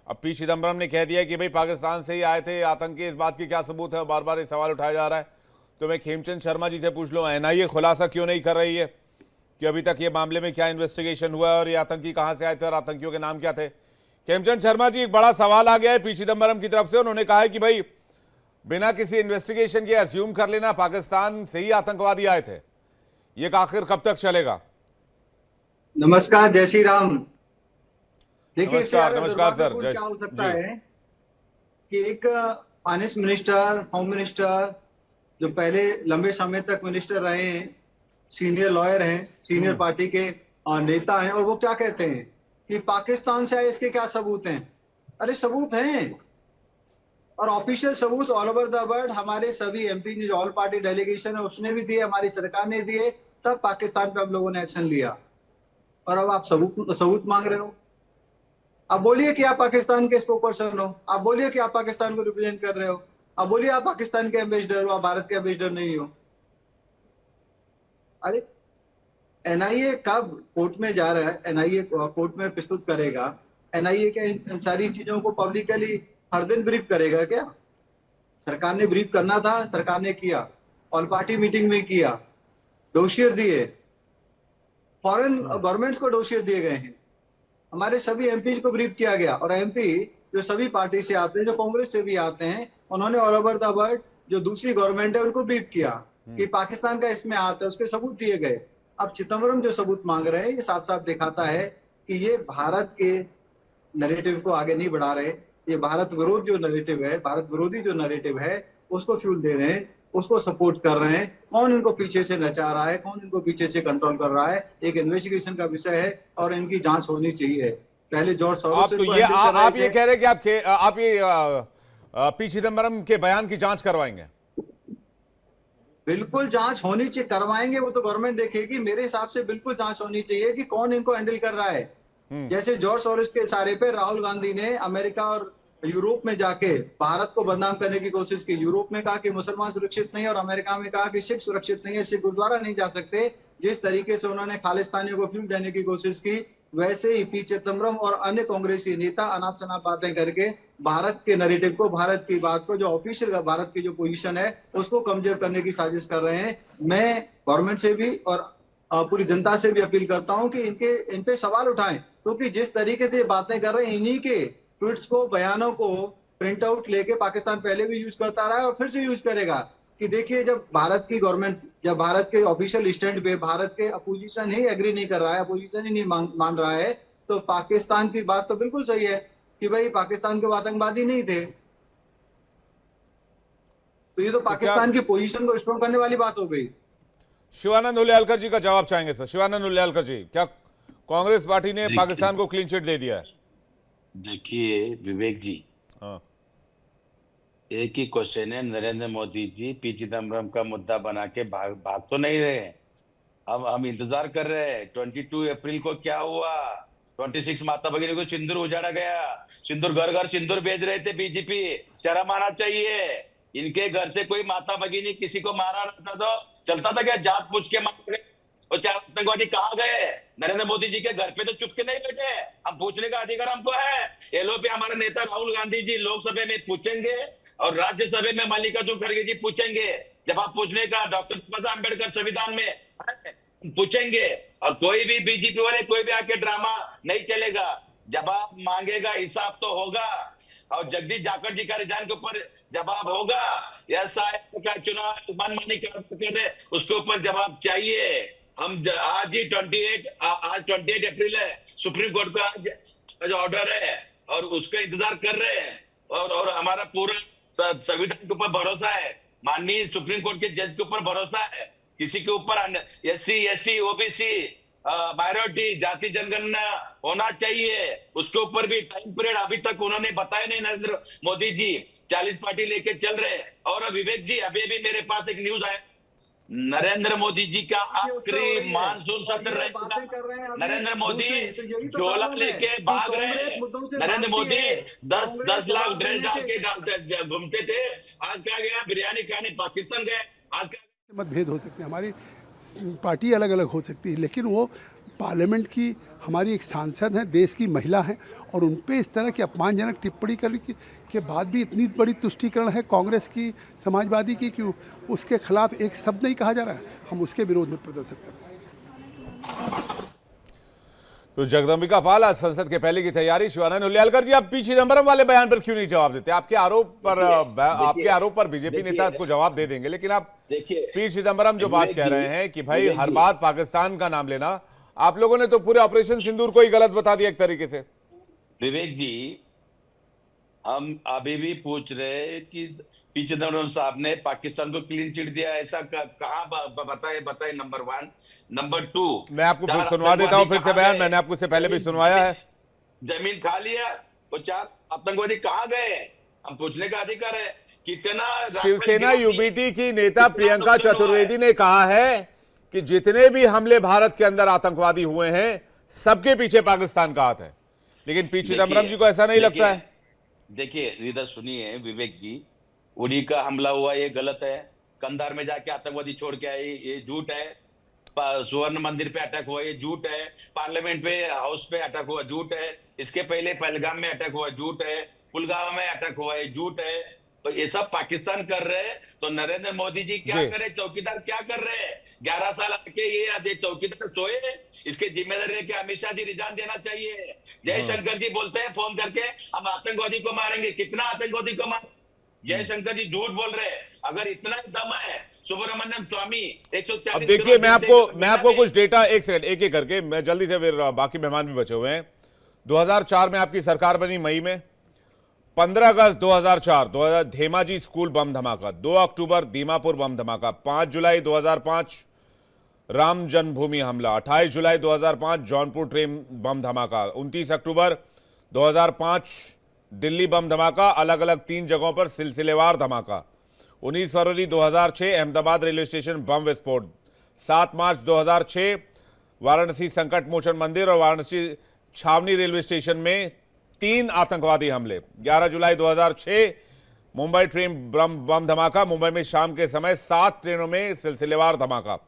अब पी चिदम्बरम ने कह दिया कि भाई पाकिस्तान से ही आए थे आतंकी, इस बात की क्या सबूत है? बार बार ये सवाल उठाया जा रहा है। तो मैं खेमचंद शर्मा जी से पूछ लूँ, एनआईए खुलासा क्यों नहीं कर रही है कि अभी तक ये मामले में क्या इन्वेस्टिगेशन हुआ है और ये आतंकी कहाँ से आए थे और आतंकियों के नाम क्या थे? खेमचंद शर्मा जी, एक बड़ा सवाल आ गया है पी चिदम्बरम की तरफ से। उन्होंने कहा है कि भाई बिना किसी इन्वेस्टिगेशन के अज्यूम कर लेना पाकिस्तान से ही आतंकवादी आए थे, ये आखिर कब तक चलेगा? नमस्कार, जय श्री राम। देखिए, इससे नमस्कार, ज्यादा नमस्कार सर। दुर्भाग्यपूर्ण जय क्या हो सकता जी। है कि एक फाइनेंस मिनिस्टर, होम मिनिस्टर, जो पहले लंबे समय तक मिनिस्टर रहे हैं, सीनियर लॉयर हैं, सीनियर पार्टी के नेता हैं, और वो क्या कहते हैं कि पाकिस्तान से आए, इसके क्या सबूत हैं? अरे सबूत हैं, और ऑफिशियल सबूत ऑल ओवर द वर्ल्ड। हमारे सभी एमपी जो ऑल पार्टी डेलीगेशन है उसने भी दिए, हमारी सरकार ने दिए, तब पाकिस्तान पे हम लोगों ने एक्शन लिया। और अब आप सबूत सबूत मांग रहे हो। आप बोलिए कि आप पाकिस्तान के स्पोक पर्सन हो, आप बोलिए कि आप पाकिस्तान को रिप्रेजेंट कर रहे हो, आप बोलिए आप पाकिस्तान के एम्बेसडर हो, आप भारत के एम्बेसडर नहीं हो। अरे एनआईए कब कोर्ट में जा रहा है, एनआईए कोर्ट में प्रस्तुत करेगा? एनआईए क्या इन सारी चीजों को पब्लिकली हर दिन ब्रीफ करेगा क्या? सरकार ने ब्रीफ करना था, सरकार ने किया, ऑल पार्टी मीटिंग में किया, डोसियर दिए, फॉरेन गवर्नमेंट्स को डोसियर दिए गए हैं, हमारे सभी एमपी को ब्रीफ किया गया। और एमपी जो सभी पार्टी से आते हैं, जो कांग्रेस से भी आते हैं, उन्होंने ऑल ओवर द वर्ल्ड जो दूसरी गवर्नमेंट है उनको ब्रीफ किया कि पाकिस्तान का इसमें हाथ है, उसके सबूत दिए गए। अब चिदम्बरम जो सबूत मांग रहे हैं, ये साफ साफ दिखाता है कि ये भारत के नैरेटिव को आगे नहीं बढ़ा रहे। ये भारत विरोध जो नैरेटिव है, भारत विरोधी जो नैरेटिव है, उसको फ्यूल दे रहे हैं, उसको सपोर्ट कर रहे हैं। कौन इनको पीछे से नचा रहा है, कौन इनको पीछे से कंट्रोल कर रहा है, एक इन्वेस्टिगेशन का विषय है और इनकी जांच होनी चाहिए। पहले जॉर्ज सोरोस आप तो इनको ये हैंडल कर रहे आप ये थे। कह रहे हैं कि आप ये पी चिदम्बरम के बयान की जांच करवाएंगे? बिल्कुल जांच होनी चाहिए, करवाएंगे, वो तो गवर्नमेंट देखेगी। मेरे हिसाब से बिल्कुल जांच होनी चाहिए कि कौन इनको हैंडल कर रहा है। जैसे जॉर्ज सोरोस के इशारे पे राहुल गांधी ने अमेरिका और यूरोप में जाके भारत को बदनाम करने की कोशिश की। यूरोप में कहा कि मुसलमान सुरक्षित नहीं, और अमेरिका में कहा कि सिख सुरक्षित नहीं है, सिख गुरुद्वारा नहीं जा सकते। जिस तरीके से उन्होंने खालिस्तानियों को फ्यूल देने की कोशिश की, वैसे ही पी चिदम्बरम और अन्य कांग्रेसी नेता अनाप शनाप बातें करके भारत के नैरेटिव को, भारत की बात को, जो ऑफिशियल भारत की जो पोजीशन है, उसको कमजोर करने की साजिश कर रहे हैं। मैं गवर्नमेंट से भी और पूरी जनता से भी अपील करता हूं कि इन पे सवाल उठाएं, क्योंकि जिस तरीके से ये बातें कर रहे हैं, इन्हीं के ट्वीट्स को, बयानों को प्रिंट आउट लेके पाकिस्तान पहले भी यूज करता रहा है और फिर से यूज करेगा। कि देखिए, जब भारत की गवर्नमेंट, जब भारत के ऑफिशियल स्टैंड पे भारत के अपोजिशन ही एग्री नहीं कर रहा है, अपोजिशन ही नहीं मान रहा है, तो पाकिस्तान की बात तो बिल्कुल सही है कि भाई पाकिस्तान के आतंकवादी नहीं थे। तो ये तो तो क्या पाकिस्तान की पोजीशन को स्ट्रॉन्ग करने वाली बात हो गई। शिवानंद उलियालकर जी का जवाब चाहेंगे सर? शिवानंद उलियालकर जी, क्या कांग्रेस पार्टी ने देखिए पाकिस्तान को क्लीन चिट दे दिया है? देखिए विवेक जी, हाँ। एक ही क्वेश्चन है। नरेंद्र मोदी जी पी चिदम्बरम का मुद्दा बना के भाग तो नहीं रहे हैं। अब हम इंतजार कर रहे हैं 22 अप्रैल को क्या हुआ। 26 माता भगिनी को सिंदूर उजाड़ा गया, सिंदूर घर घर सिंदूर भेज रहे थे बीजेपी। शर्म आना चाहिए। इनके घर से कोई माता भगिनी किसी को मारा रहता तो चलता था क्या? जात पूछ के मार रहे। और चार आतंकवादी कहाँ गए? नरेंद्र मोदी जी के घर पे तो चुपके नहीं बैठे। हम पूछने का अधिकार हमको है। एलो पे हमारे नेता राहुल गांधी जी लोकसभा में पूछेंगे और राज्यसभा में मल्लिकार्जुन खड़गे जी पूछेंगे। जब आप पूछने का डॉक्टर बाबा साहब अम्बेडकर संविधान में पूछेंगे। और कोई भी बीजेपी वाले कोई भी आके ड्रामा नहीं चलेगा। जवाब मांगेगा, हिसाब तो होगा। और जगदीश जाखड़ जी का रिजाइन के ऊपर जवाब होगा। ऐसा का चुनाव मनमानी कर रहे, उसके ऊपर जवाब चाहिए। हम आज ही 28 अप्रैल है, सुप्रीम कोर्ट का आज ऑर्डर है और उसका इंतजार कर रहे हैं। और हमारा पूरा संविधान के ऊपर भरोसा है, माननीय सुप्रीम कोर्ट के जज के ऊपर भरोसा है। किसी के ऊपर SC ST OBC माइनॉरिटी जाति जनगणना होना चाहिए, उसके ऊपर भी टाइम पीरियड अभी तक उन्होंने बताया नहीं। नरेंद्र मोदी जी 40 पार्टी लेके चल रहे हैं। और विवेक जी, अभी भी मेरे पास एक न्यूज आया, नरेंद्र मोदी जी का आखिरी मानसून सत्र रहेगा। नरेंद्र मोदी झोला लेके भाग रहे हैं। नरेंद्र मोदी 10 लाख ड्रेस डाल के घूमते थे, आज क्या गया? बिरयानी खाने पाकिस्तान गए। आज मतभेद हो सकते हैं, हमारी पार्टी अलग अलग हो सकती है, लेकिन वो पार्लियामेंट की हमारी एक सांसद हैं, देश की महिला हैं, और उन पे इस तरह की अपमानजनक टिप्पणी करने के बाद भी इतनी बड़ी तुष्टीकरण है कांग्रेस की, समाजवादी की, कि उसके खिलाफ एक शब्द नहीं कहा जा रहा है। हम उसके विरोध में प्रदर्शन कर रहे हैं। तो जगदम्बिका पाल, आज संसद के पहले की तैयारी। शिवानंद उलियालकर जी, आप पी चिदम्बरम वाले बयान पर क्यों नहीं जवाब देते? आपके आरोप पर बीजेपी नेता को जवाब दे देंगे, लेकिन आप पी चिदम्बरम जो बात कह रहे हैं कि भाई हर बार पाकिस्तान का नाम लेना, आप लोगों ने तो पूरे ऑपरेशन सिंदूर को ही गलत बता दिया एक तरीके से। विवेक जी, हम अभी भी पूछ रहे हैं कि पी चिदम्बरम साहब ने पाकिस्तान को क्लीन चिट दिया, ऐसा कहाँ बताए नंबर 1। नंबर 2, मैं आपको फिर सुनवा देता हूं फिर से बयान, मैंने आपको इससे पहले भी सुनवाया है। जमीन खा लिया, वो 4 आतंकवादी कहाँ गए, हम पूछने का अधिकार है। कितना शिवसेना यूबीटी की नेता प्रियंका चतुर्वेदी ने कहा है कि जितने भी हमले भारत के अंदर आतंकवादी हुए हैं, सबके पीछे पाकिस्तान का हाथ है, लेकिन पी चिदम्बरम जी को ऐसा नहीं लगता है। देखिए इधर सुनिए विवेक जी, उरी का हमला हुआ ये गलत है, कंधार में जाके आतंकवादी छोड़ के आए ये झूठ है, सुवर्ण मंदिर पे अटैक हुआ ये झूठ है, पार्लियामेंट पे हाउस पे अटैक हुआ झूठ है, इसके पहले पहलगाम में अटैक हुआ झूठ है, पुलगामा में अटैक हुआ ये झूठ है। तो ये सब पाकिस्तान कर रहे हैं, तो नरेंद्र मोदी जी क्या करे, चौकीदार क्या कर रहे हैं? 11 साल आके ये चौकीदार सोए, इसके जिम्मेदारी लेके अमित शाह जी रिजाइन देना चाहिए। जयशंकर जी बोलते हैं फोन करके, हम आतंकवादी को मारेंगे, कितना आतंकवादी को मार, जयशंकर जी झूठ बोल रहे हैं। अगर इतना दम है, सुब्रमण्यम स्वामी 140। अब देखिए, मैं आपको कुछ डेटा, एक सेकंड, एक एक करके मैं जल्दी से, फिर बाकी मेहमान भी बचे हुए हैं। 2004 में आपकी सरकार बनी मई में, 15 अगस्त 2004 धेमाजी स्कूल बम धमाका, 2 अक्टूबर दीमापुर बम धमाका, 5 जुलाई 2005 राम जन्मभूमि हमला, 28 जुलाई 2005 जौनपुर ट्रेन बम धमाका, 29 अक्टूबर 2005 दिल्ली बम धमाका, अलग अलग 3 जगहों पर सिलसिलेवार धमाका, 19 फरवरी 2006 अहमदाबाद रेलवे स्टेशन बम विस्फोट, 7 मार्च 2006 वाराणसी संकट मोचन मंदिर और वाराणसी छावनी रेलवे स्टेशन में 3 आतंकवादी हमले, 11 जुलाई 2006 मुंबई ट्रेन बम धमाका, मुंबई में शाम के समय 7 ट्रेनों में सिलसिलेवार धमाका,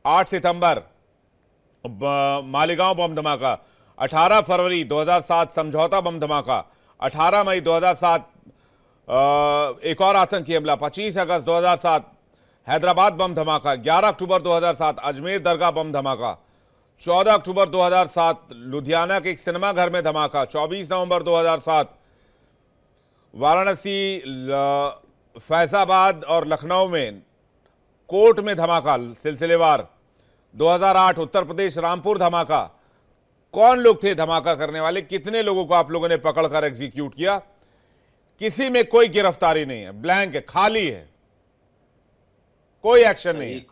8 सितंबर मालेगांव बम धमाका, 18 फरवरी 2007 समझौता बम धमाका, 18 मई 2007 एक और आतंकी हमला, 25 अगस्त 2007 हैदराबाद बम धमाका, 11 अक्टूबर 2007 अजमेर दरगाह बम धमाका, 14 अक्टूबर 2007 लुधियाना के एक सिनेमा घर में धमाका, 24 नवंबर 2007 वाराणसी, फैजाबाद और लखनऊ में कोर्ट में धमाका सिलसिलेवार, 2008 उत्तर प्रदेश रामपुर धमाका। कौन लोग थे धमाका करने वाले, कितने लोगों को आप लोगों ने पकड़कर एग्जीक्यूट किया? किसी में कोई गिरफ्तारी नहीं है, ब्लैंक है, खाली है, कोई एक्शन नहीं है।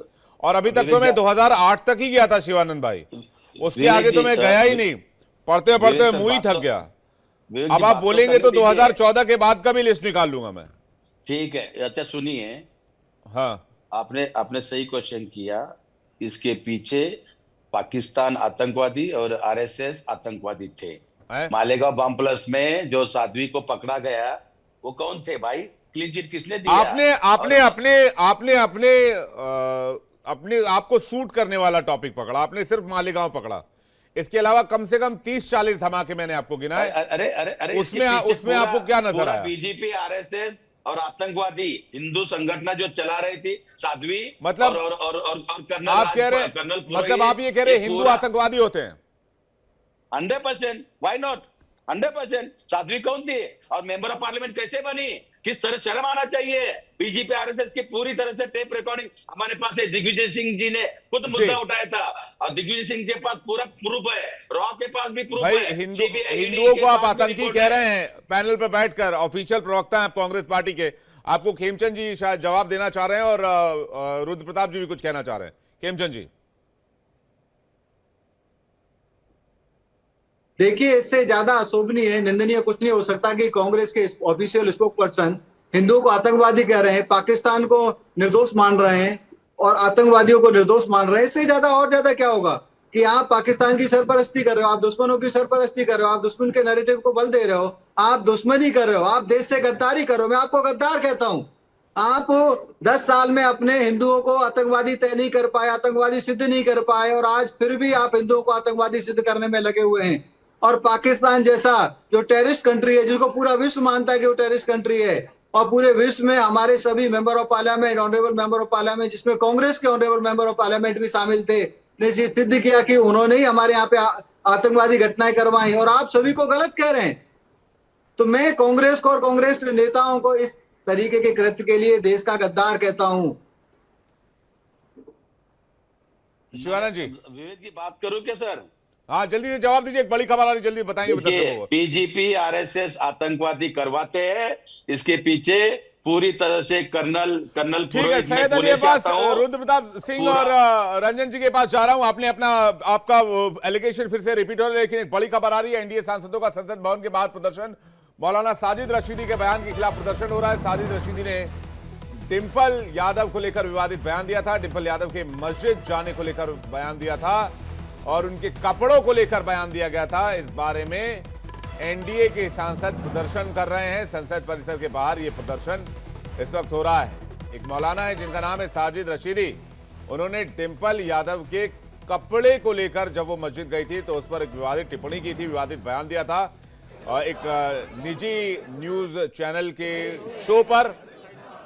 और अभी तक तो मैं 2008 तक ही गया था शिवानंद भाई, उसके आगे तो मैं गया ही नहीं, पढ़ते पढ़ते मुंह ही थक गया। अब आप बोलेंगे तो 2014 के बाद का भी लिस्ट निकाल लूंगा मैं। ठीक है, अच्छा सुनिए, हाँ, आपने सही क्वेश्चन किया। इसके पीछे पाकिस्तान आतंकवादी और आरएसएस आतंकवादी थे। मालेगांव बम प्लस में जो साध्वी को पकड़ा गया वो कौन थे भाई? क्लीन चिट किसने दिया? आपने आपको सूट करने वाला टॉपिक पकड़ा, आपने सिर्फ मालेगांव पकड़ा, इसके अलावा कम से कम 30-40 धमाके मैंने आपको गिनाए। अरे उसमें आपको क्या नजर आया? बीजेपी, आरएसएस और आतंकवादी हिंदू संगठन जो चला रही थी साध्वी, मतलब और कर्नल, आप कह रहे, मतलब आप ये कह रहे हिंदू आतंकवादी होते हैं? 100%, व्हाई नॉट, 100%। साध्वी कौन थी और मेंबर ऑफ पार्लियामेंट कैसे बनी? किस तरह शर्म आना चाहिए। बीजेपी आरएसएस की पूरी तरह से टेप रिकॉर्डिंग हमारे पास है। दिग्विजय सिंह जी ने खुद मुद्दा उठाया था और दिग्विजय सिंह के पास पूरा प्रूफ है, रॉ के पास भी प्रूफ है। हिंदुओं को आप आतंकी कह रहे हैं पैनल पर बैठकर, ऑफिशियल प्रवक्ता हैं कांग्रेस पार्टी के, आपको खेमचंद जी शायद जवाब देना चाह रहे हैं और रुद्र प्रताप जी भी कुछ कहना चाह रहे हैं। खेमचंद जी, देखिए, इससे ज्यादा अशोभनीय है, निंदनीय कुछ नहीं हो सकता कि कांग्रेस के ऑफिशियल स्पोक पर्सन हिंदुओं को आतंकवादी कह रहे हैं, पाकिस्तान को निर्दोष मान रहे हैं और आतंकवादियों को निर्दोष मान रहे हैं। इससे ज्यादा और ज्यादा क्या होगा कि आप पाकिस्तान की सरपरस्ती कर रहे हो, आप दुश्मनों की सरपरस्ती कर रहे हो, आप दुश्मन के नैरेटिव को बल दे रहे हो, आप दुश्मनी कर रहे हो, आप देश से गद्दारी कर रहे हो। मैं आपको गद्दार कहता हूं। आप 10 साल में अपने हिंदुओं को आतंकवादी तय नहीं कर पाए, आतंकवादी सिद्ध नहीं कर पाए, और आज फिर भी आप हिंदुओं को आतंकवादी सिद्ध करने में लगे हुए हैं। और पाकिस्तान जैसा जो टेररिस्ट कंट्री है, जिसको पूरा विश्व मानता है कि वो टेररिस्ट कंट्री है, और पूरे विश्व में हमारे सभी member of parliament, honourable member of parliament, जिसमें कांग्रेस के ऑनरेबल मेंबर ऑफ पार्लियामेंट भी शामिल थे, ने सिद्ध किया कि उन्होंने ही हमारे यहाँ पे आतंकवादी घटनाएं करवाई, और आप सभी को गलत कह रहे हैं। तो मैं कांग्रेस को और कांग्रेस के नेताओं को इस तरीके के कृत्य के लिए देश का गद्दार कहता हूं। शिवानंद जी, विवेक जी बात करूं क्या सर? हाँ जल्दी से जवाब दीजिए, एक बड़ी खबर आ रही, जल्दी बताएंगे दर्शकों को। पीजीपी आरएसएस आतंकवादी करवाते हैं, इसके पीछे पूरी तरह से कर्नल ठीक है, पुरोहित, मैं सैयद अली पुणे से अब्बास, आता हूं। रुद्र प्रताप सिंह पूरा- और रंजन जी के पास जा रहा हूं। आपने आपका एलिगेशन फिर से रिपीट हो रहा है, लेकिन एक बड़ी खबर आ रही है, एनडीए सांसदों का संसद भवन के बाहर प्रदर्शन। मौलाना साजिद रशीदी के बयान के खिलाफ प्रदर्शन हो रहा है। साजिद रशीदी ने डिंपल यादव को लेकर विवादित बयान दिया था, डिंपल यादव के मस्जिद जाने को लेकर बयान दिया था और उनके कपड़ों को लेकर बयान दिया गया था। इस बारे में एनडीए के सांसद प्रदर्शन कर रहे हैं। संसद परिसर के बाहर यह प्रदर्शन इस वक्त हो रहा है। एक मौलाना है जिनका नाम है साजिद रशीदी, उन्होंने डिंपल यादव के कपड़े को लेकर जब वो मस्जिद गई थी तो उस पर एक विवादित टिप्पणी की थी, विवादित बयान दिया था। और एक निजी न्यूज चैनल के शो पर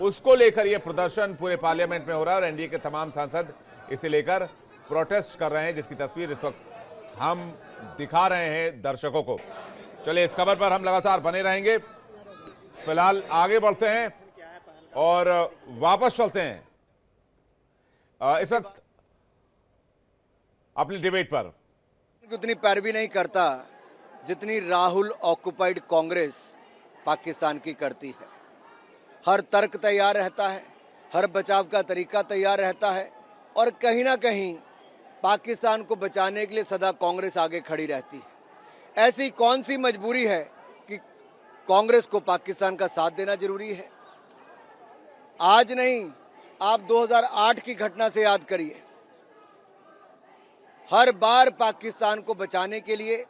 उसको लेकर यह प्रदर्शन पूरे पार्लियामेंट में हो रहा है और एनडीए के तमाम सांसद इसे लेकर प्रोटेस्ट कर रहे हैं, जिसकी तस्वीर इस वक्त हम दिखा रहे हैं दर्शकों को। चलिए, इस खबर पर हम लगातार बने रहेंगे। फिलहाल आगे बढ़ते हैं और वापस चलते हैं इस वक्त अपनी डिबेट पर। उतनी पैरवी नहीं करता जितनी राहुल ऑक्युपाइड कांग्रेस पाकिस्तान की करती है। हर तर्क तैयार रहता है, हर बचाव का तरीका तैयार रहता है और कहीं ना कहीं पाकिस्तान को बचाने के लिए सदा कांग्रेस आगे खड़ी रहती है। ऐसी कौन सी मजबूरी है कि कांग्रेस को पाकिस्तान का साथ देना जरूरी है? आज नहीं, आप 2008 की घटना से याद करिए। हर बार पाकिस्तान को बचाने के लिए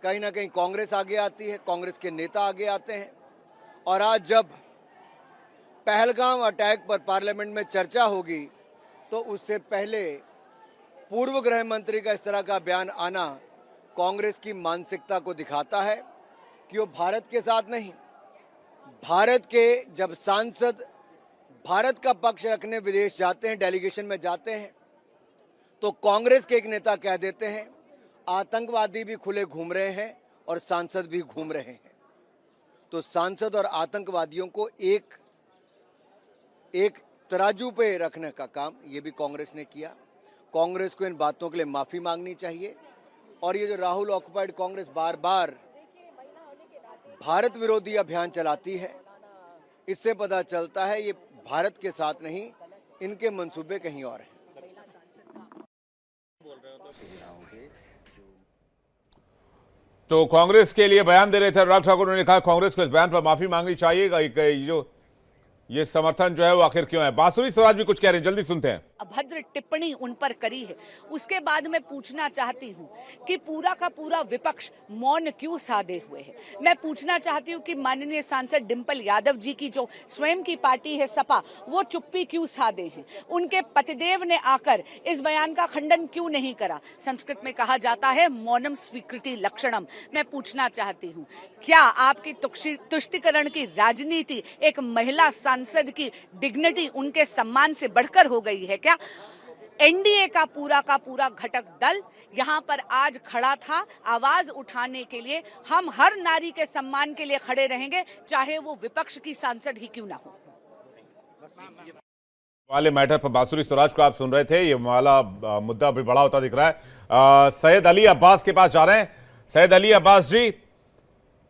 कहीं ना कहीं कांग्रेस आगे आती है, कांग्रेस के नेता आगे आते हैं। और आज जब पहलगाम अटैक पर पार्लियामेंट में चर्चा होगी तो उससे पहले पूर्व गृह मंत्री का इस तरह का बयान आना कांग्रेस की मानसिकता को दिखाता है कि वो भारत के साथ नहीं, भारत के जब सांसद भारत का पक्ष रखने विदेश जाते हैं, डेलीगेशन में जाते हैं, तो कांग्रेस के एक नेता कह देते हैं आतंकवादी भी खुले घूम रहे हैं और सांसद भी घूम रहे हैं। तो सांसद और आतंकवादियों को एक तराजू पे रखने का काम ये भी कांग्रेस ने किया। कांग्रेस को इन बातों के लिए माफी मांगनी चाहिए। और ये जो राहुल ऑक्युपाइड कांग्रेस बार बार भारत विरोधी अभियान चलाती है, इससे पता चलता है ये भारत के साथ नहीं, इनके मंसूबे कहीं और हैं। तो कांग्रेस के लिए बयान दे रहे थे अनुराग ठाकुर, उन्होंने कहा कांग्रेस को इस बयान पर माफी मांगनी चाहिए। जो ये समर्थन जो है वो आखिर क्यों है? बांसुरी स्वराज भी कुछ कह रहे हैं, जल्दी सुनते हैं। अभद्र टिप्पणी उन पर करी है। उसके बाद मैं पूछना चाहती हूँ कि पूरा का पूरा विपक्ष मौन क्यों साधे हुए है? मैं पूछना चाहती हूँ कि माननीय सांसद डिंपल यादव जी की जो स्वयं की पार्टी है सपा, वो चुप्पी क्यों साधे हैं? उनके पतिदेव ने आकर इस बयान का खंडन क्यों नहीं करा? संस्कृत में कहा जाता है मौनम स्वीकृति लक्षणम। मैं पूछना चाहती हूँ, क्या आपकी तुष्टिकरण की राजनीति एक महिला सांसद की डिग्निटी, उनके सम्मान से बढ़कर हो गई है क्या? एनडीए का पूरा घटक दल यहाँ पर आज खड़ा था आवाज उठाने के लिए। हम हर नारी के सम्मान के लिए खड़े रहेंगे, चाहे वो विपक्ष की सांसद ही क्यों ना हो। वाले मैटर पर बांसुरी स्वराज को आप सुन रहे थे। ये वाला मुद्दा अभी बड़ा होता दिख रहा है। सैयद अली अब्बास के पास जा रहे हैं। सैयद अली अब्बास जी,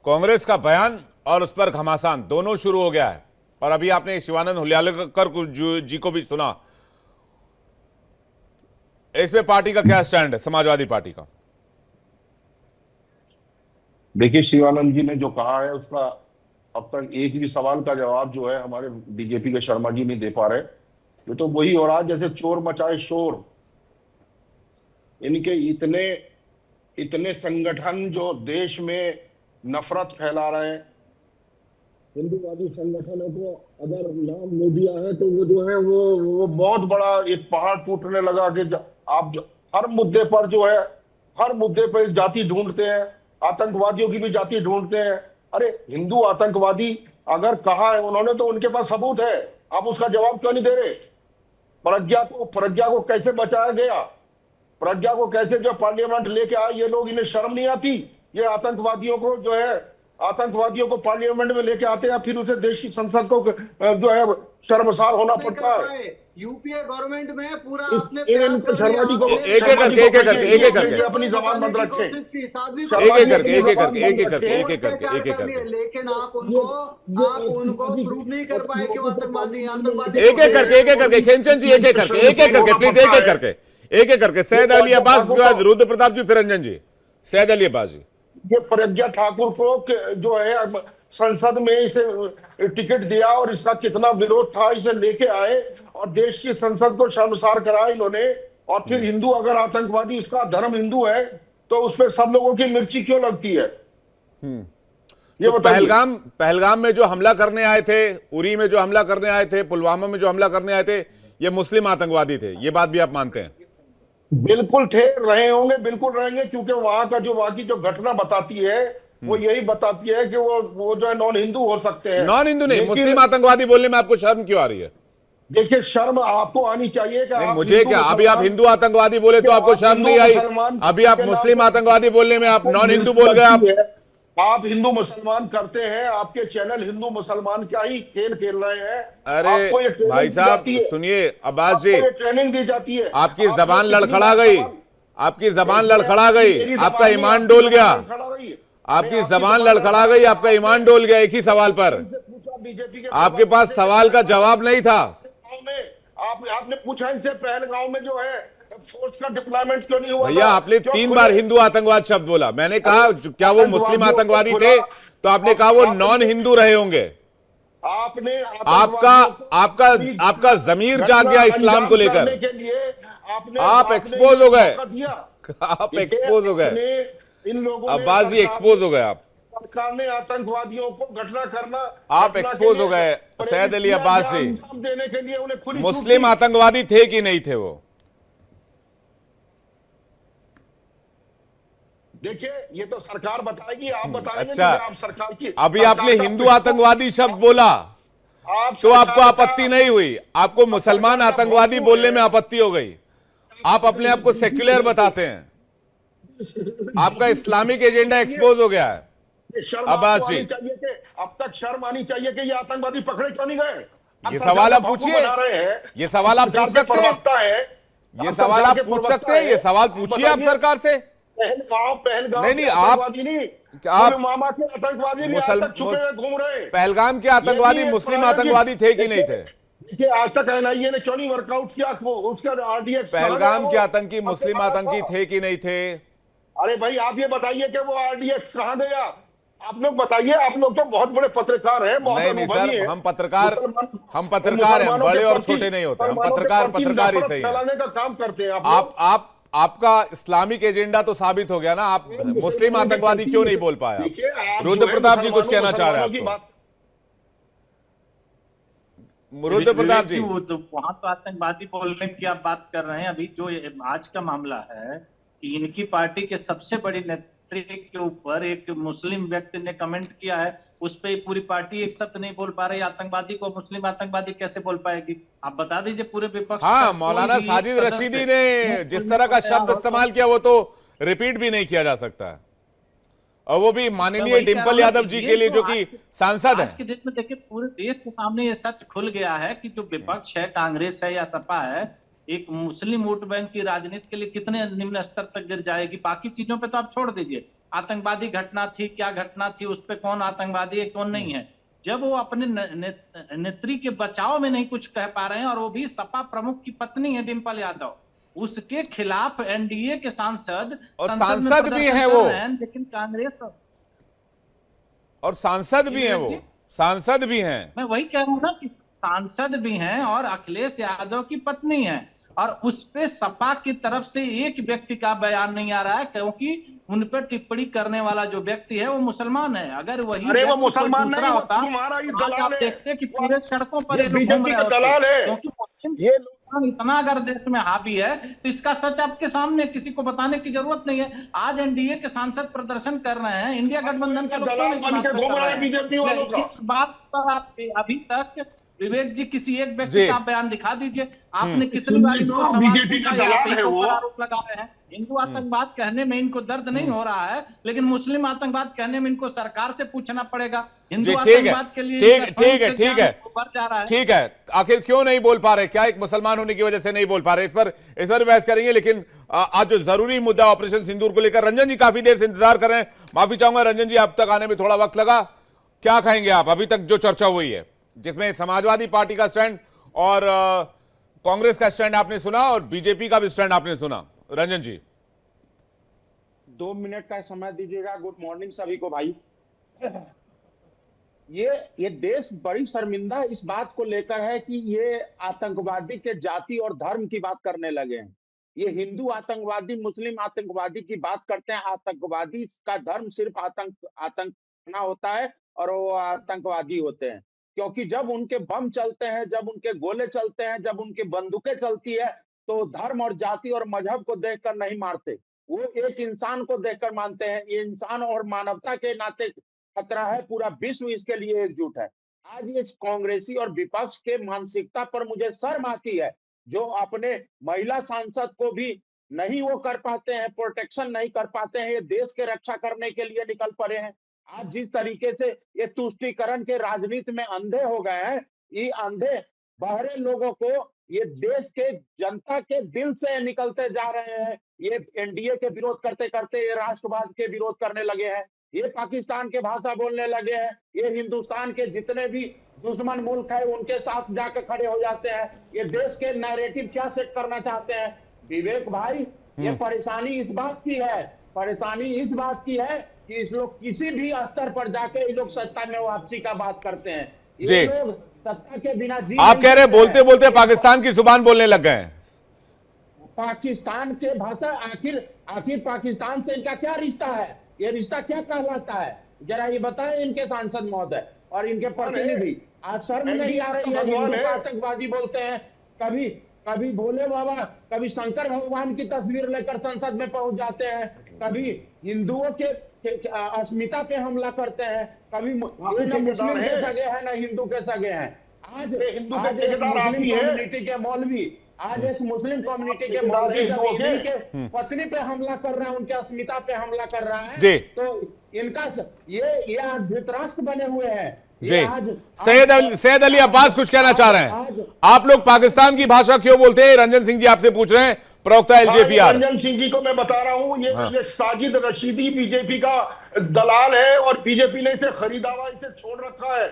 कांग्रेस का बयान और उस पर घमासान दोनों शुरू हो गया है और अभी आपने शिवानंद हुलियालकर जी को भी सुना। इसमें पार्टी का क्या स्टैंड है, समाजवादी पार्टी का? देखिए, शिवानंद जी ने जो कहा है उसका अब तक एक भी सवाल का जवाब जो है हमारे बीजेपी के शर्मा जी नहीं दे पा रहे। ये तो वही हो रहा है जैसे चोर मचाए शोर। इनके इतने संगठन जो देश में नफरत फैला रहे हैं, हिंदूवादी संगठनों को अगर नाम नहीं दिया है तो वो जो है वो बहुत बड़ा एक पहाड़ टूटने लगा कि हर मुद्दे पर जो है, हर मुद्दे पर जाति ढूंढते हैं, आतंकवादियों की भी जाति ढूंढते हैं। अरे हिंदू आतंकवादी अगर कहा है उन्होंने तो उनके पास सबूत है, आप उसका जवाब क्यों नहीं दे रहे? प्रज्ञा को कैसे बचाया गया? प्रज्ञा को कैसे जो पार्लियामेंट लेके आए ये लोग, इन्हें शर्म नहीं आती? ये आतंकवादियों को जो है, आतंकवादियों को पार्लियामेंट में लेके आते हैं, फिर उसे देश की संसद को जो है शर्मसार होना पड़ता है। यूपीए गवर्नमेंट में पूरा आपने शर्मा जी को एक एक करके अपनी जबान बंद रखे, लेकिन आप उनको प्रूव नहीं कर पाए कि वो आतंकवादी एक एक करके खेमचंद जी एक एक करके प्लीज एक एक करके सैयद अली अब्बास के बाद रुद्र प्रताप जी, फिर रंजन जी। सैयद अली अब्बास जी, ये प्रज्ञा ठाकुर को जो है संसद में इसे टिकट दिया और इसका कितना विरोध था, इसे लेके आए और देश की संसद को शर्मसार कराया इन्होंने। और फिर हिंदू अगर आतंकवादी, इसका धर्म हिंदू है तो उसमें सब लोगों की मिर्ची क्यों लगती है? ये तो पहलगाम में जो हमला करने आए थे, उरी में जो हमला करने आए थे, पुलवामा में जो हमला करने आए थे, ये मुस्लिम आतंकवादी थे, ये बात भी आप मानते हैं? बिल्कुल थे, रहे होंगे, बिल्कुल रहेंगे, क्योंकि वहां की जो घटना बताती है वो यही बताती है कि वो जो है नॉन हिंदू हो सकते हैं। नॉन हिंदू नहीं, मुस्लिम आतंकवादी बोलने में आपको शर्म क्यों आ रही है? देखिए, शर्म आपको आनी चाहिए कि मुझे क्या, अभी आप हिंदू आतंकवादी बोले तो आपको शर्म नहीं आई, अभी आप मुस्लिम आतंकवादी बोलने में आप नॉन हिंदू बोल गए। आप हिंदू मुसलमान करते हैं, आपके चैनल हिंदू मुसलमान क्या ही खेल खेल रहे हैं। अरे भाई साहब सुनिए, अब्बास जी, ट्रेनिंग दी जाती है, आपकी जबान लड़खड़ा गई, आपकी जबान लड़खड़ा गई, आपका ईमान डोल गया, आपकी जबान लड़खड़ा गई, आपका ईमान डोल गया एक ही सवाल पर। आपके पास सवाल का जवाब नहीं था। आपने पूछा इनसे पहलगाम में जो है फोर्स का डिप्लॉयमेंट क्यों नहीं हुआ? भैया आपने 3 बार हिंदू आतंकवाद शब्द बोला, मैंने कहा क्या वो मुस्लिम आतंकवादी थे, तो आपने कहा वो नॉन हिंदू रहे होंगे। आपका जमीर जाग गया इस्लाम को लेकर, आप एक्सपोज हो गए, आप एक्सपोज हो गए, इन लोगों अब्बास जी एक्सपोज हो गए आप। सरकार ने आतंकवादियों को घटना करना, आप एक्सपोज हो गए। सैयद अली अब्बास जी, देने के लिए उन्हें खुली मुस्लिम आतंकवादी थे कि नहीं थे वो? देखिए, ये तो सरकार बताएगी, आप बताएंगे। अच्छा, आप सरकार की, अभी आपने हिंदू आतंकवादी शब्द बोला तो आपको आपत्ति नहीं हुई, आपको मुसलमान आतंकवादी बोलने में आपत्ति हो गई। आप अपने आप को सेक्युलर बताते हैं, आपका इस्लामिक एजेंडा एक्सपोज हो गया है। अब्बास जी, अब तक शर्म आनी चाहिए कि ये आतंकवादी पकड़े क्यों नहीं गए? ये सवाल आप पूछिए, ये सवाल आप पूछ सकते हैं, ये सवाल आप पूछ सकते हैं, ये सवाल पूछिए आप सरकार से। पहलगाम नहीं, आप मामा के आतंकवादी घूम रहे। पहलगाम के आतंकवादी मुस्लिम आतंकवादी थे कि नहीं थे? देखिए, आज तक एनआईए ने क्यों नहीं वर्कआउट किया उसका आरडीएक्स? पहलगाम के आतंकी मुस्लिम आतंकी थे कि नहीं थे? अरे भाई, आप ये बताइए कि वो आरडीएक्स कहां गया? आप लोग बताइए, आप लोग तो बहुत बड़े पत्रकार हैं। नहीं सर, हम पत्रकार हैं, बड़े और छोटे नहीं होते, हम पत्रकार ही सही फैलाने का काम करते हैं। आपका इस्लामिक एजेंडा तो साबित हो गया ना, आप मुस्लिम आतंकवादी क्यों नहीं बोल पाया? रुद्र प्रताप जी कुछ कहना चाह रहे हैं? रुद्र प्रताप जी, तो वहां तो आतंकवादी बोलने की आप बात कर रहे हैं। अभी जो आज का मामला है कि इनकी पार्टी के सबसे बड़ी नेत्री के ऊपर एक मुस्लिम व्यक्ति ने कमेंट किया है, उस पर पूरी पार्टी एक शब्द नहीं बोल पा रही। आतंकवादी को मुस्लिम आतंकवादी कैसे बोल पाएगी? आप बता दीजिए पूरे विपक्ष। हाँ, मौलाना साजिद रशीदी ने जिस तरह का शब्द इस्तेमाल किया वो तो रिपीट भी नहीं किया जा सकता, और वो भी माननीय डिंपल यादव जी के लिए जो कि सांसद है। आज के डेट में देखिए, पूरे देश के सामने ये सच खुल गया है कि जो विपक्ष है, कांग्रेस है या सपा है, एक मुस्लिम वोट बैंक की राजनीति के लिए कितने निम्न स्तर तक गिर जाएगी। बाकी चीजों पे तो आप छोड़ दीजिए, आतंकवादी घटना थी, क्या घटना थी, उस पर कौन आतंकवादी है कौन नहीं है। जब वो अपने नेत्री के बचाव में नहीं कुछ कह पा रहे हैं, और वो भी सपा प्रमुख की पत्नी है डिंपल यादव, उसके खिलाफ एनडीए के सांसद और सांसद भी हैं वो, लेकिन कांग्रेस और सांसद भी हैं, वो सांसद भी हैं। मैं वही कह रहा हूं ना कि सांसद भी हैं और अखिलेश यादव की पत्नी है, और उस पे सपा की तरफ से एक व्यक्ति का बयान नहीं आ रहा है, क्योंकि उन पर टिप्पणी करने वाला जो व्यक्ति है वो मुसलमान है। अगर वही अरे वो व्यक्ति कोई मुसलमान दूसरा नहीं, वो होता तुम्हारा ही तो आज दलाल आप है। देखते कि पूरे सड़कों पर ये ये लोग घूम बीजेपी रहे का होते। दलाल है। क्योंकि मुस्लिम ये इतना अगर देश में हावी है तो इसका सच आपके सामने, किसी को बताने की जरूरत नहीं है। आज एनडीए के सांसद प्रदर्शन कर रहे हैं, इंडिया गठबंधन के लोग क्यों इस बात पे कर रहे हैं? बीजेपी वालों का इस बात पर आप अभी तक विवेक जी किसी एक व्यक्ति का बयान दिखा दीजिए। आपने कितनी बार इनको सवाल बीजेपी का पूछा, या दलाल है इनको वो। पर आरोप लगा रहे हैं। हिंदू आतंकवाद कहने में इनको दर्द नहीं हो रहा है, लेकिन मुस्लिम आतंकवाद कहने में इनको सरकार से पूछना पड़ेगा। हिंदू आतंकवाद के लिए ठीक है बढ़ जा रहा है। ठीक है, आखिर क्यों नहीं बोल पा रहे? क्या एक मुसलमान होने की वजह से नहीं बोल पा रहे? इस पर बहस करेंगे। लेकिन आज जो जरूरी मुद्दा ऑपरेशन सिंदूर को लेकर, रंजन जी काफी देर से इंतजार कर रहे हैं। माफी चाहूंगा रंजन जी, अब तक आने में थोड़ा वक्त लगा। क्या कहेंगे आप? अभी तक जो चर्चा हुई है, जिसमें समाजवादी पार्टी का स्टैंड और कांग्रेस का स्टैंड आपने सुना और बीजेपी का भी स्टैंड आपने सुना। रंजन जी 2 मिनट का समय दीजिएगा। गुड मॉर्निंग सभी को भाई। ये देश बड़ी शर्मिंदा इस बात को लेकर है कि ये आतंकवादी के जाति और धर्म की बात करने लगे हैं। ये हिंदू आतंकवादी, मुस्लिम आतंकवादी की बात करते हैं। आतंकवादी का धर्म सिर्फ आतंक ना होता है और वो आतंकवादी होते हैं, क्योंकि जब उनके बम चलते हैं, जब उनके गोले चलते हैं, जब उनकी बंदूकें चलती है, तो धर्म और जाति और मजहब को देखकर नहीं मारते, वो एक इंसान को देखकर मानते हैं। ये इंसान और मानवता के नाते खतरा है। पूरा विश्व इसके लिए एकजुट है। आज इस कांग्रेसी और विपक्ष के मानसिकता पर मुझे शर्म आती है, जो अपने महिला सांसद को भी नहीं वो कर पाते हैं, प्रोटेक्शन नहीं कर पाते हैं। ये देश के रक्षा करने के लिए निकल पड़े हैं। आज जिस तरीके से ये तुष्टीकरण के राजनीति में अंधे हो गए हैं, ये अंधे बहरे लोगों को ये देश के जनता के दिल से निकलते जा रहे हैं। ये एनडीए के विरोध करते करते ये राष्ट्रवाद के विरोध करने लगे हैं। ये पाकिस्तान के भाषा बोलने लगे हैं। ये हिंदुस्तान के जितने भी दुश्मन मुल्क है उनके साथ जाकर खड़े हो जाते हैं। ये देश के नैरेटिव क्या सेट करना चाहते हैं विवेक भाई? ये परेशानी इस बात की है, परेशानी इस बात की है कि इस लोग किसी भी स्तर पर जाके ये लोग सत्ता में वापसी का बात करते हैं। ये लोग सत्ता के बिना जी, आप कह रहे हैं बोलते बोलते पाकिस्तान की जुबान बोलने लग गए हैं। पाकिस्तान के भाषा, आखिर पाकिस्तान से इनका क्या रिश्ता है? ये रिश्ता क्या कहलाता है? जरा ये बताएं इनके सांसद महोदय और इनके प्रतिनिधि। आज शर्म नहीं आ रही है? हिंदू को आतंकवादी बोलते हैं, कभी भोले बाबा, कभी शंकर भगवान की तस्वीर लेकर संसद में पहुंच जाते हैं, कभी हिंदुओं के अस्मिता पे हमला करते हैं, कभी न मुस्लिम के सगे हैं न हिंदू के सगे हैं। आज एक मुस्लिम कम्युनिटी के मौलवी, आज एक मुस्लिम कम्युनिटी के मौलवी के पत्नी पे हमला कर रहा है, उनके अस्मिता पे हमला कर रहा है, तो इनका ये आज धृतराष्ट्र बने हुए हैं। जी, सैयद अली अब्बास कुछ कहना चाह रहे हैं। आप लोग पाकिस्तान की भाषा क्यों बोलते हैं? रंजन सिंह जी आपसे पूछ रहे हैं, प्रवक्ता एलजेपीआर। रंजन सिंह जी को मैं बता रहा हूं, ये साजिद रशीदी बीजेपी का दलाल है और बीजेपी ने इसे खरीदा हुआ, इसे छोड़ रखा है।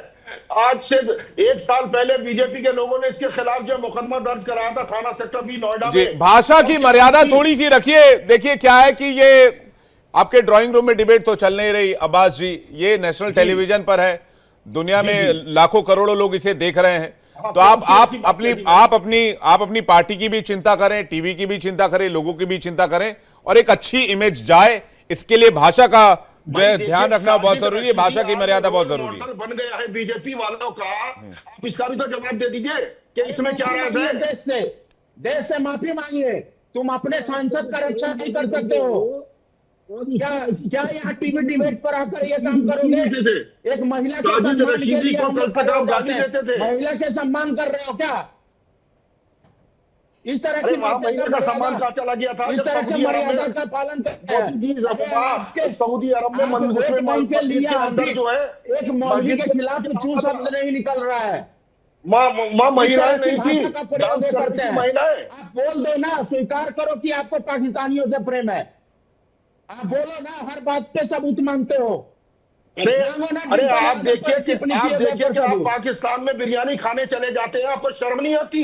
आज से 1 साल पहले बीजेपी के लोगों ने इसके खिलाफ जो मुकदमा दर्ज कराया था थाना सेक्टर बी नोएडा में। भाषा की मर्यादा थोड़ी सी रखिए। देखिए क्या है कि ये आपके ड्राइंग रूम में डिबेट तो चल नहीं रही अब्बास जी, ये नेशनल टेलीविजन पर है, दुनिया में लाखों करोड़ों लोग इसे देख रहे हैं। तो आप अपनी पार्टी की भी चिंता करें, टीवी की भी चिंता करें, लोगों की भी चिंता करें और एक अच्छी इमेज जाए, इसके लिए भाषा का जो है ध्यान रखना बहुत जरूरी है। भाषा की मर्यादा बहुत जरूरी है। बन गया है बीजेपी वालों का, आप इसका भी तो जवाब दे दीजिए कि इसमें क्या राज है। देश से माफी मांगिए। तुम अपने सांसद का रक्षा नहीं कर सकते हो क्या यहाँ टीवी डिबेट पर आकर ये काम करोगे? एक महिला के सम्मान के लिए महिला के सम्मान कर रहे हो क्या? इस तरह की महिला का सम्मान कहाँ चला गया था? इस तरह के मर्यादा का पालन करते हैं। सऊदी अरब में मुसलमान के लिए जो है एक मौलवी के खिलाफ चू शब्द नहीं निकल रहा है। माँ महिलाएं नहीं थी, महिलाएं। आप बोल दो ना, स्वीकार करो कि आपको पाकिस्तानियों से प्रेम है। आप बोलो ना, हर बात पे सबूत मांगते हो। अरे आप देखिए कि आप पाकिस्तान में बिरयानी खाने चले जाते हैं, आपको शर्म नहीं आती?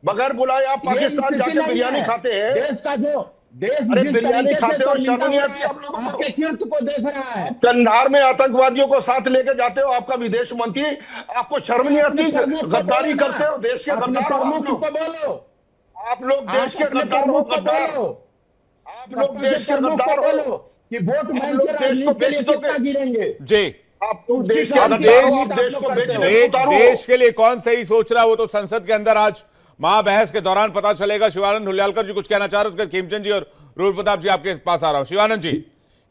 बगैर बुलाए आप पाकिस्तान जाके बिरयानी खाते हैं। देश का जो देश बिरयानी खाते हो, शर्म नहीं आती आप लोगों को? आपके कीर्त को देख रहा है। कंधार में आतंकवादियों को साथ लेके जाते हो, आपका विदेश मंत्री, आपको शर्म नहीं आती? गद्दारी करते हो, देश के गद्दार हो आप लोग। आप लोग देश के गद्दार हो, गद्दार। आप लोग सपा के देश के प्रमुख गद्दार को हो। बोलो कि वोट आप बैंक लोग के देश राजनीति को के लिए बेच दोगे। कितना गिरेंगे। जी, आप लोग उसकी देश शान के की गद्दार हो, बात आप आप देश लोग को करते बेचने हो। में उतारो। देश के लिए कौन सही सोच रहा है वो तो संसद के अंदर आज महाबहस के दौरान पता चलेगा। शिवानंद हुल्यालकर जी कुछ कहना चाह रहे हैं, उसके खेमचंद जी और रूप प्रताप जी आपके पास आ रहा हूं। शिवानंद जी,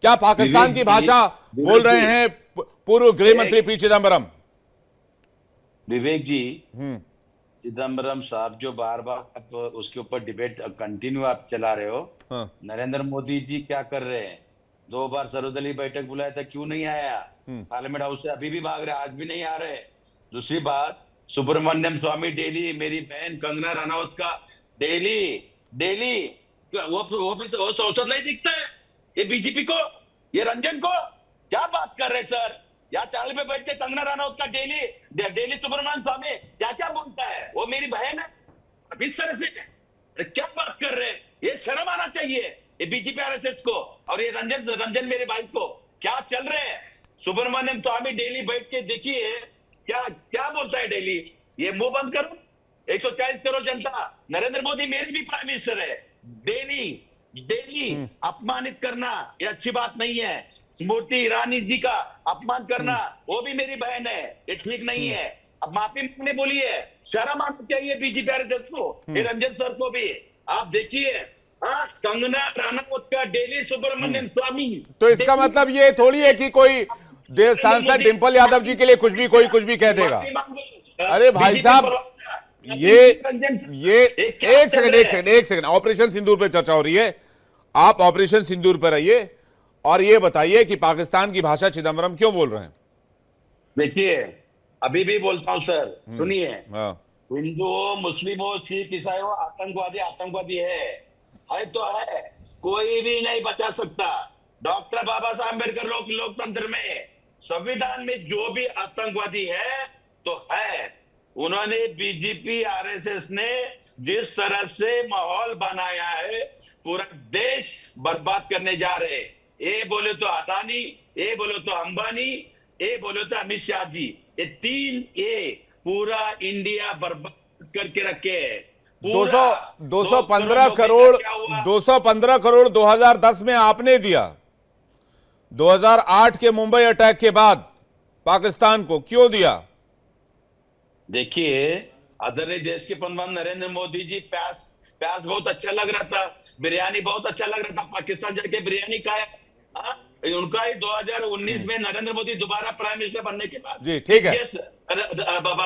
क्या पाकिस्तान की भाषा बोल रहे हैं पूर्व गृह मंत्री पी चिदम्बरम? विवेक जी, चिदम्बरम साहब जो बार बार आप उसके ऊपर डिबेट कंटिन्यू आप चला रहे हो, हाँ। नरेंद्र मोदी जी क्या कर रहे हैं? 2 बार सर्वदलीय बैठक बुलाया था, क्यों नहीं आया? पार्लियामेंट हाउस से अभी भी भाग रहे, आज भी नहीं आ रहे। दूसरी बात, सुब्रमण्यम स्वामी डेली, मेरी बहन कंगना रनौत का डेली वो संसद नहीं दिखता है ये बीजेपी को, ये रंजन को। क्या बात कर रहे सर? या चाल पे बैठ के कंगना रनौत का डेली सुब्रमण्यम स्वामी क्या क्या बोलता है, वो मेरी बहन है। अब इस तरह से क्या बात कर रहे हैं? ये शर्म आना चाहिए ये बीजेपी आरएसएस को और ये रंजन मेरे भाई को। क्या चल रहे हैं? सुब्रमण्यम स्वामी डेली बैठ के देखिए क्या बोलता है डेली। ये मुंह बंद करो। 140 करोड़ जनता, नरेंद्र मोदी मेरे भी प्राइम मिनिस्टर है। डेली अपमानित करना ये अच्छी बात नहीं है। स्मृति ईरानी जी का अपमान करना, वो भी मेरी बहन है, ये ठीक नहीं है। अब माफी मांगने बोली है, शर्म आना चाहिए बीजेपी आरएसएस को, ये रंजन सर को भी। आप देखिए, कंगना रनौत का डेली सुब्रमण्यम स्वामी। तो इसका मतलब ये थोड़ी है कि कोई सांसद डिंपल यादव जी के लिए कुछ भी कह देगा। अरे भाई साहब, ये एक सेकंड ऑपरेशन सिंदूर पे चर्चा हो रही है। आप ऑपरेशन सिंदूर पर रहिए और ये बताइए कि पाकिस्तान की भाषा चिदम्बरम क्यों बोल रहे हैं? देखिए, अभी भी बोलता हूं सर, सुनिए। हिंदू हो, मुस्लिम हो, सिख ईसाई हो, आतंकवादी है तो है, कोई भी नहीं बचा सकता। डॉक्टर बाबा साहब अम्बेडकर लोकतंत्र में, संविधान में जो भी आतंकवादी है तो है। उन्होंने बीजेपी आरएसएस ने जिस तरह से माहौल बनाया है, पूरा देश बर्बाद करने जा रहे। ये बोले तो अदानी, ये बोले तो अंबानी, ये बोले तो अमित शाह जी, ये 3 पूरा इंडिया बर्बाद करके रखे है। 215 करोड़ 2010 में आपने दिया। 2008 के मुंबई अटैक के बाद पाकिस्तान को क्यों दिया? देखिए, आदरणीय देश के प्रधानमंत्री नरेंद्र मोदी जी, प्याज बहुत अच्छा लग रहा था, बिरयानी बहुत अच्छा लग रहा था, पाकिस्तान जाके बिरयानी खाया। उनका ही 2019 में नरेंद्र मोदी दोबारा प्राइम मिनिस्टर बनने के बाद जी ठीक है,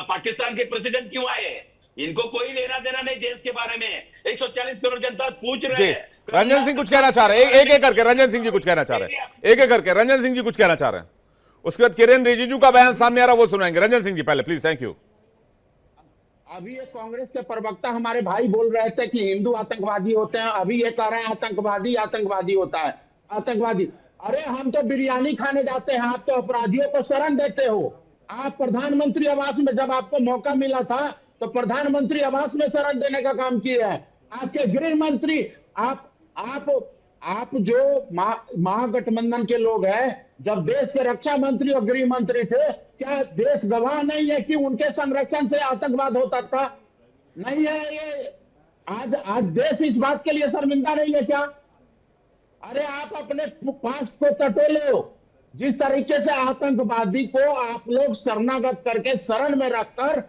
पाकिस्तान के प्रेसिडेंट क्यों आए? इनको कोई लेना देना नहीं देश के बारे में। 140 करोड़ जनता पूछ रहे हैं। रंजन सिंह कुछ कहना चाह रहे हैं, एक करके रंजन सिंह जी कुछ कहना चाह रहे हैं, एक करके रंजन सिंह जी कुछ कहना चाह रहे हैं। उसके बाद किरेन रिजिजू का बयान सामने आ रहा है, वो सुनाएंगे। रंजन सिंह जी पहले प्लीज। Thank you. अभी ये कांग्रेस के प्रवक्ता हमारे भाई बोल रहे थे कि हिंदू आतंकवादी होते हैं, अभी ये कह रहे हैं आतंकवादी होता है, आतंकवादी। अरे हम तो बिरयानी खाने जाते हैं, आप तो अपराधियों को शरण देते हो। आप प्रधानमंत्री आवास में, जब आपको मौका मिला था तो प्रधानमंत्री आवास में शरण देने का काम किया है। आपके गृह मंत्री, आप जो महागठबंधन के लोग हैं, जब देश के रक्षा मंत्री और गृह मंत्री थे, क्या देश गवाह नहीं है कि उनके संरक्षण से आतंकवाद होता था? नहीं है ये। आज देश इस बात के लिए शर्मिंदा नहीं है क्या? अरे आप अपने पास्ट को टटोलो। जिस तरीके से आतंकवादी को आप लोग शरणागत करके, शरण में रखकर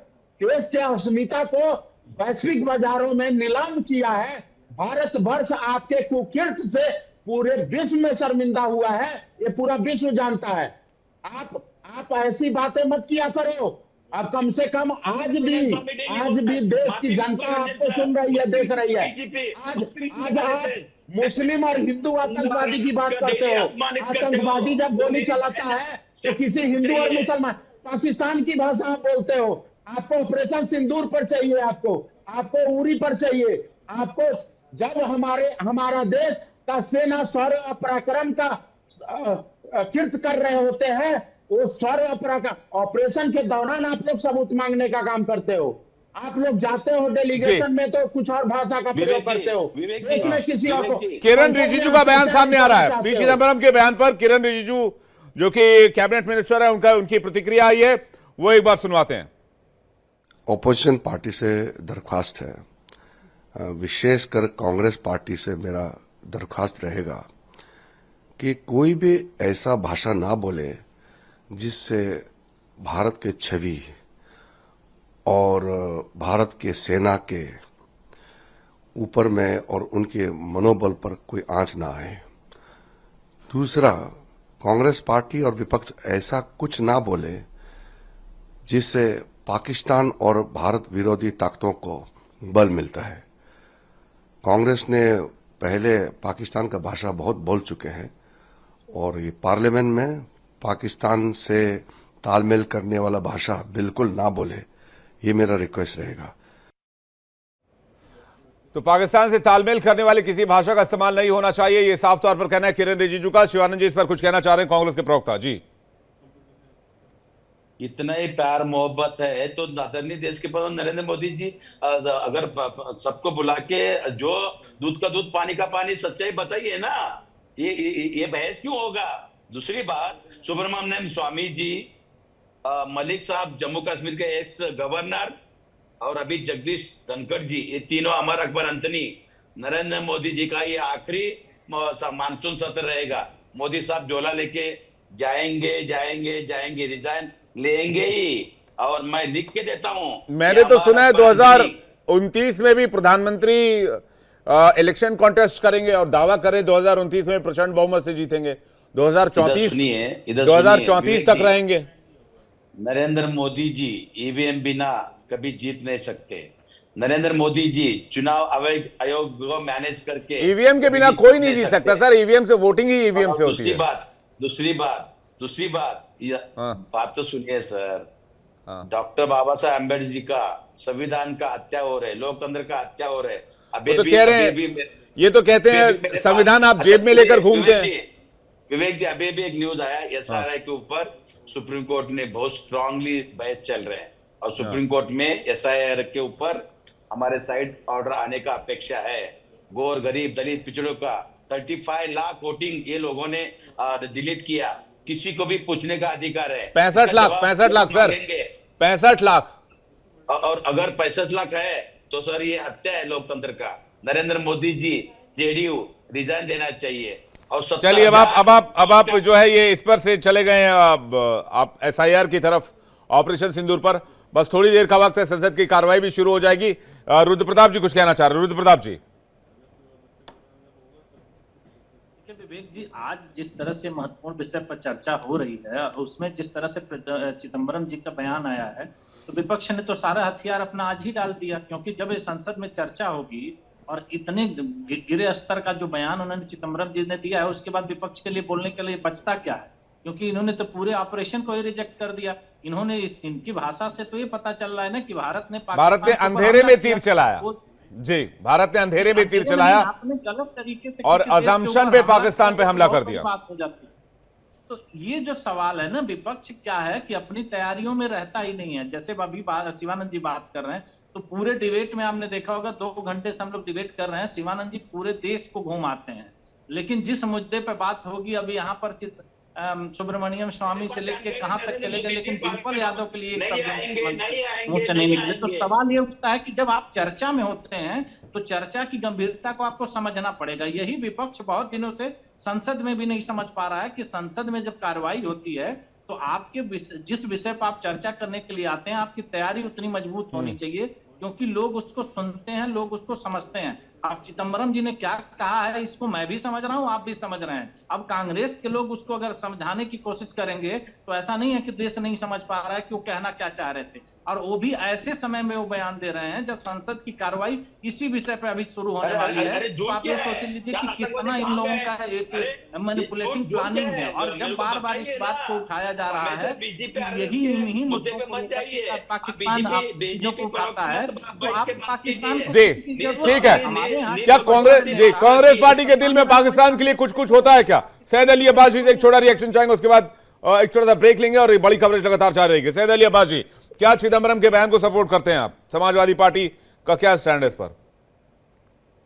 देश के अस्मिता को वैश्विक बाजारों में नीलाम किया है, भारतवर्ष आपके कुकीर्ति से पूरे विश्व में शर्मिंदा हुआ है, ये पूरा विश्व जानता है। आप ऐसी बातें मत किया करो। अब कम से कम आज भी देश की जनता आपको सुन रही है, देख रही है। आज आप मुस्लिम और हिंदू आतंकवादी की बात करते हो। आतंकवादी जब गोली चलाता है तो किसी हिंदू और मुसलमान, पाकिस्तान की भाषा आप बोलते हो। आपको ऑपरेशन सिंदूर पर चाहिए, आपको उरी पर चाहिए। आपको जब हमारा देश का सेना शौर्य और पराक्रम का कीर्त कर रहे होते हैं, वो शौर्य और पराक्रम ऑपरेशन के दौरान आप लोग सबूत मांगने का काम करते हो। आप लोग जाते हो डेलीगेशन में तो कुछ और भाषा का प्रयोग करते हो। इसमें किसी और को, किरेन रिजिजू का बयान सामने आ रहा है। पी चिदम्बरम के बयान पर किरेन रिजिजू जो कि कैबिनेट मिनिस्टर है, उनकी प्रतिक्रिया आई है, वो एक बार सुनवाते हैं। ऑपोजिशन पार्टी से दरख्वास्त है, विशेषकर कांग्रेस पार्टी से मेरा दरख्वास्त रहेगा कि कोई भी ऐसा भाषा ना बोले जिससे भारत के छवि और भारत के सेना के ऊपर में और उनके मनोबल पर कोई आंच ना आए। दूसरा, कांग्रेस पार्टी और विपक्ष ऐसा कुछ ना बोले जिससे पाकिस्तान और भारत विरोधी ताकतों को बल मिलता है। कांग्रेस ने पहले पाकिस्तान का भाषा बहुत बोल चुके हैं और ये पार्लियामेंट में पाकिस्तान से तालमेल करने वाला भाषा बिल्कुल ना बोले, ये मेरा रिक्वेस्ट रहेगा। तो पाकिस्तान से तालमेल करने वाली किसी भाषा का इस्तेमाल नहीं होना चाहिए, ये साफ तौर पर कहना है किरण रिजिजू का। शिवानंद जी इस पर कुछ कहना चाह रहे हैं, कांग्रेस के प्रवक्ता जी। इतना ही प्यार मोहब्बत है तो आदरणीय देश के प्रधान नरेंद्र मोदी जी अगर सबको बुला के जो दूध का दूध पानी का पानी सच्चाई बताइए ना, ये बहस क्यों होगा। दूसरी बात, सुब्रमण्यम स्वामी जी, मलिक साहब जम्मू कश्मीर के एक्स गवर्नर और अभी जगदीश धनखड़ जी, ये तीनों अमर अकबर अंतनी, नरेंद्र मोदी जी का ये आखिरी मानसून सत्र रहेगा। मोदी साहब झोला लेके जाएंगे, रिजाइन लेंगे ही। और मैं लिख के देता हूं, मैंने तो सुना है 2029 में भी प्रधानमंत्री इलेक्शन कॉन्टेस्ट करेंगे और दावा करें 2029 में प्रचंड बहुमत से जीतेंगे। 2034 तक रहेंगे। नरेंद्र मोदी जी ईवीएम बिना कभी जीत नहीं सकते। नरेंद्र मोदी जी चुनाव आयोग को मैनेज करके ईवीएम के बिना कोई नहीं जीत सकता सर, ईवीएम से वोटिंग ही ईवीएम से होती है। दूसरी बात बात तो सुनिए सर। डॉक्टर बाबा साहब अम्बेडकर जी का संविधान का हत्या हो रहे, लोकतंत्र का हत्या हो रहे। अभी तो कह रहे हैं, ये तो कहते हैं संविधान आप जेब में लेकर घूमते हैं। विवेक जी, अभी भी एक न्यूज आया एसआरआई के ऊपर सुप्रीम कोर्ट ने बहुत स्ट्रांगली बहस चल रहे हैं और सुप्रीम कोर्ट में एसआईआर के ऊपर हमारे साइड ऑर्डर आने का अपेक्षा है। गौर गरीब दलित पिछड़ों का 35 लाख वोटिंग ये लोगों ने डिलीट किया। किसी को भी पूछने का अधिकार है। 65 लाख सर, 65 लाख। और अगर 65 लाख है तो सर ये हत्या है लोकतंत्र का। नरेंद्र मोदी जी जेडीयू रिजाइन देना चाहिए। और चलिए अब आप जो है ये इस पर से चले गए आप एसआईआर की तरफ, ऑपरेशन सिंदूर पर। बस थोड़ी देर का वक्त है, संसद की कार्रवाई भी शुरू हो जाएगी। रुद्र प्रताप जी कुछ कहना चाह रहे हैं। रुद्र प्रताप जी। विवेक जी, आज जिस तरह से महत्वपूर्ण विषय पर चर्चा हो रही है, उसमें जिस तरह से चिदंबरम जी का बयान आया है, तो विपक्ष ने तो सारा हथियार अपना आज ही डाल दिया। क्योंकि जब ये संसद में चर्चा होगी और इतने गिरे स्तर का जो बयान उन्होंने चिदंबरम जी ने दिया है, उसके बाद विपक्ष के लिए बोलने के लिए बचता क्या है। क्योंकि इन्होंने तो पूरे ऑपरेशन को ही रिजेक्ट कर दिया। इन्होंने इनकी भाषा से तो ये पता चल रहा है ना कि भारत ने अंधेरे में तीर चलाया। जी, भारत ने अंधेरे में तीर चलाया गलत तरीके से और अजम्पशन पे पाकिस्तान पे हमला कर दिया। बात हो जाती है। तो ये जो सवाल है ना, विपक्ष क्या है कि अपनी तैयारियों में रहता ही नहीं है। जैसे अभी शिवानंद जी बात कर रहे हैं, तो पूरे डिबेट में आपने देखा होगा 2 घंटे से हम लोग डिबेट कर रहे हैं, शिवानंद जी पूरे देश को घुमाते हैं। लेकिन जिस मुद्दे पे बात होगी, अभी यहाँ पर सुब्रमण्यम स्वामी से लेके कहां तक चले गए, लेकिन डिंपल यादव के लिए मुंह से नहीं निकले। तो सवाल ये उठता है कि जब आप चर्चा में होते हैं तो चर्चा की गंभीरता को आपको समझना पड़ेगा। यही विपक्ष बहुत दिनों से संसद में भी नहीं समझ पा रहा है कि संसद में जब कार्रवाई होती है तो आपके जिस विषय पर आप चर्चा करने के लिए आते हैं, आपकी तैयारी उतनी मजबूत होनी चाहिए, क्योंकि लोग उसको सुनते हैं, लोग उसको समझते हैं। अब चिदंबरम जी ने क्या कहा है, इसको मैं भी समझ रहा हूं, आप भी समझ रहे हैं। अब कांग्रेस के लोग उसको अगर समझाने की कोशिश करेंगे तो ऐसा नहीं है कि देश नहीं समझ पा रहा है कि वो कहना क्या चाह रहे थे। और वो भी ऐसे समय में वो बयान दे रहे हैं जब संसद की कार्रवाई इसी विषय पे अभी शुरू होने वाली है। तो आप ये सोच लीजिए कि कितना इन लोगों का एक मैनिपुलेटिंग प्लानिंग है। और जब बार बार इस बात को उठाया जा रहा है, यही मुद्दों को पाकिस्तान चीजों को उठाता है, तो आप पाकिस्तान को ठीक है। क्या कांग्रेस पार्टी के दिल में पाकिस्तान के लिए कुछ कुछ होता है क्या? सैयद अली अब्बास जी से एक छोटा रिएक्शन चाहेंगे, उसके बाद एक छोटा सा ब्रेक लेंगे और बड़ी कवरेज लगातार जारी रहेगी। सैयद अली अब्बास जी, क्या चिदंबरम के बयान को सपोर्ट करते हैं आप? समाजवादी पार्टी का क्या स्टैंड है इस पर?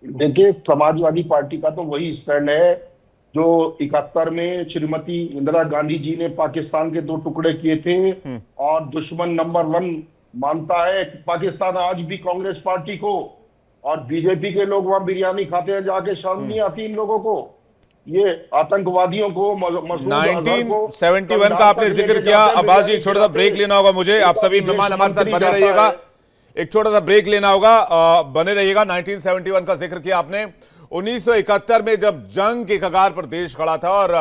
देखिए, समाजवादी पार्टी का तो वही स्टैंड है जो 71 में श्रीमती इंदिरा गांधी जी ने पाकिस्तान के 2 टुकड़े किए थे और दुश्मन नंबर 1 मानता है पाकिस्तान आज भी कांग्रेस पार्टी को। और बीजेपी के लोग वहां बिरयानी खाते हैं जाके, शर्म नहीं आती इन लोगों को? ये आतंकवादियों को, मसूद अजहर को 1971 का आपने जिक्र किया। अब्बास जी, एक छोटा सा ब्रेक लेना होगा मुझे, आप सभी मेहमान हमारे साथ बने रहिएगा, एक छोटा सा ब्रेक लेना होगा, बने रहिएगा। 1971 का जिक्र किया आपने। 1971 में जब जंग के कगार पर देश खड़ा था और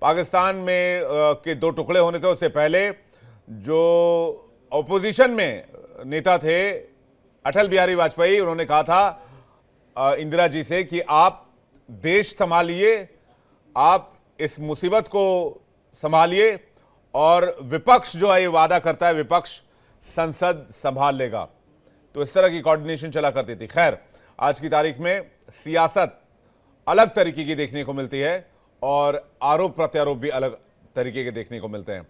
पाकिस्तान में के दो टुकड़े होने थे, उससे पहले जो ऑपोजिशन में नेता थे अटल बिहारी वाजपेयी, उन्होंने कहा था इंदिरा जी से कि आप देश संभालिए, आप इस मुसीबत को संभालिए, और विपक्ष जो है ये वादा करता है विपक्ष संसद संभाल लेगा। तो इस तरह की कोऑर्डिनेशन चला करती थी। खैर, आज की तारीख में सियासत अलग तरीके की देखने को मिलती है और आरोप प्रत्यारोप भी अलग तरीके के देखने को मिलते हैं।